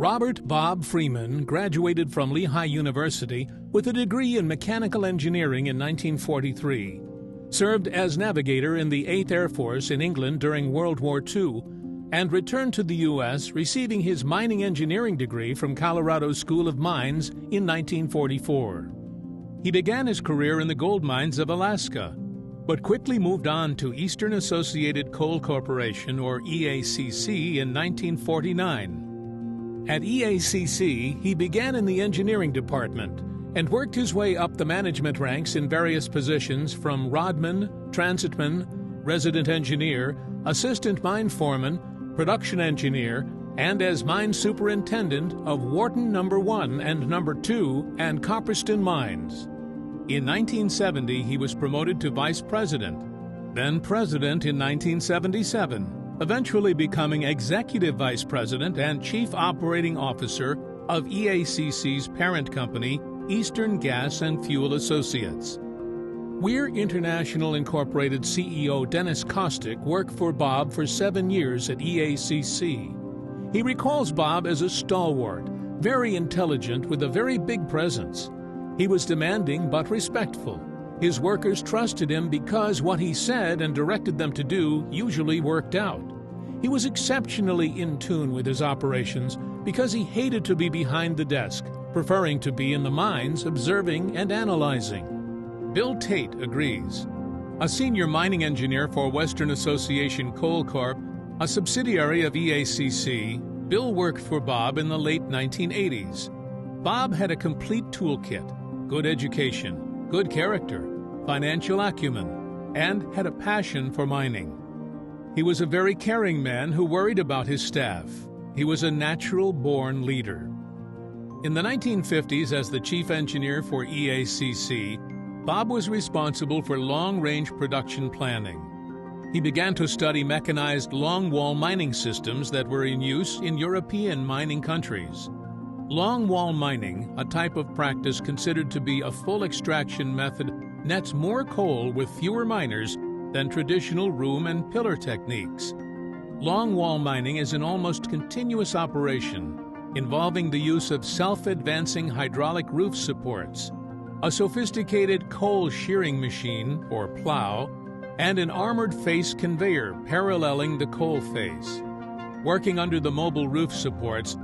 Robert Bob Freeman graduated from Lehigh University with a degree in mechanical engineering in 1943, served as navigator in the 8th Air Force in England during World War II, and returned to the U.S. receiving his mining engineering degree from Colorado School of Mines in 1944. He began his career in the gold mines of Alaska, but quickly moved on to Eastern Associated Coal Corporation, or EACC, in 1949. At EACC, he began in the engineering department and worked his way up the management ranks in various positions from rodman, transitman, resident engineer, assistant mine foreman, production engineer, and as mine superintendent of Wharton No. 1 and No. 2 and Copperston Mines. In 1970, he was promoted to vice president, then president in 1977. Eventually becoming Executive Vice President and Chief Operating Officer of EACC's parent company, Eastern Gas and Fuel Associates. Weir International Incorporated CEO Dennis Kostick worked for Bob for 7 years at EACC. He recalls Bob as a stalwart, very intelligent with a very big presence. He was demanding but respectful. His workers trusted him because what he said and directed them to do usually worked out. He was exceptionally in tune with his operations because he hated to be behind the desk, preferring to be in the mines observing and analyzing. Bill Tate agrees. A senior mining engineer for Western Association Coal Corp., a subsidiary of EACC, Bill worked for Bob in the late 1980s. Bob had a complete toolkit, good education, good character, financial acumen, and had a passion for mining. He was a very caring man who worried about his staff. He was a natural-born leader. In the 1950s, as the chief engineer for EACC, Bob was responsible for long-range production planning. He began to study mechanized longwall mining systems that were in use in European mining countries. Longwall mining, a type of practice considered to be a full extraction method, nets more coal with fewer miners than traditional room and pillar techniques. Longwall mining is an almost continuous operation involving the use of self-advancing hydraulic roof supports, a sophisticated coal shearing machine, or plow, and an armored face conveyor paralleling the coal face. Working under the mobile roof supports,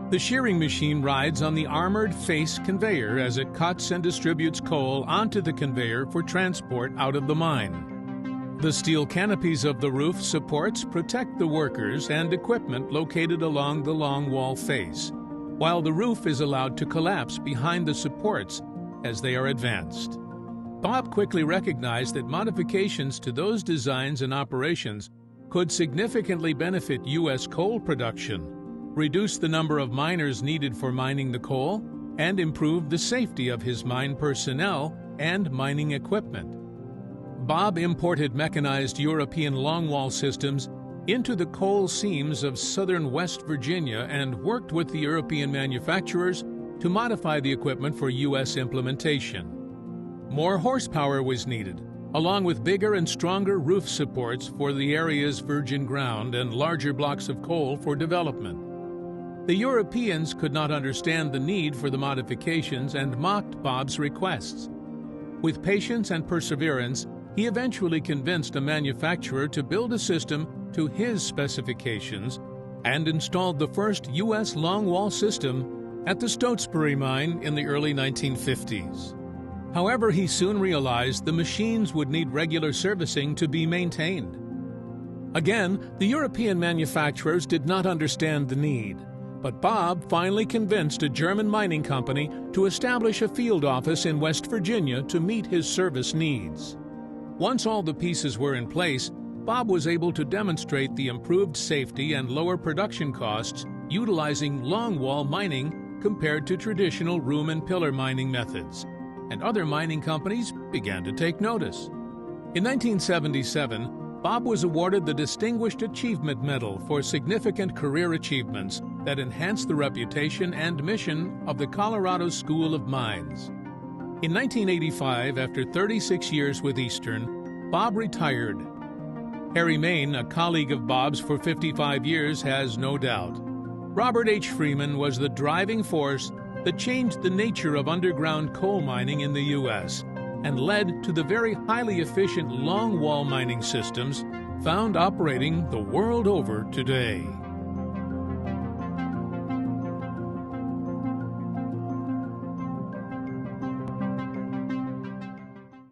the shearing machine rides on the armored face conveyor as it cuts and distributes coal onto the conveyor for transport out of the mine. The steel canopies of the roof supports protect the workers and equipment located along the longwall face, while the roof is allowed to collapse behind the supports as they are advanced. Bob quickly recognized that modifications to those designs and operations could significantly benefit U.S. coal production, reduce the number of miners needed for mining the coal, and improve the safety of his mine personnel and mining equipment. Bob imported mechanized European longwall systems into the coal seams of southern West Virginia and worked with the European manufacturers to modify the equipment for U.S. implementation. More horsepower was needed, along with bigger and stronger roof supports for the area's virgin ground and larger blocks of coal for development. The Europeans could not understand the need for the modifications and mocked Bob's requests. With patience and perseverance, he eventually convinced a manufacturer to build a system to his specifications and installed the first U.S. longwall system at the Stotesbury mine in the early 1950s. However, he soon realized the machines would need regular servicing to be maintained. Again, the European manufacturers did not understand the need, but Bob finally convinced a German mining company to establish a field office in West Virginia to meet his service needs. Once all the pieces were in place, Bob was able to demonstrate the improved safety and lower production costs utilizing longwall mining compared to traditional room and pillar mining methods, and other mining companies began to take notice. In 1977, Bob was awarded the Distinguished Achievement Medal for significant career achievements that enhanced the reputation and mission of the Colorado School of Mines. In 1985, after 36 years with Eastern, Bob retired. Harry Main, a colleague of Bob's for 55 years, has no doubt. Robert H. Freeman was the driving force that changed the nature of underground coal mining in the U.S. and led to the very highly efficient longwall mining systems found operating the world over today.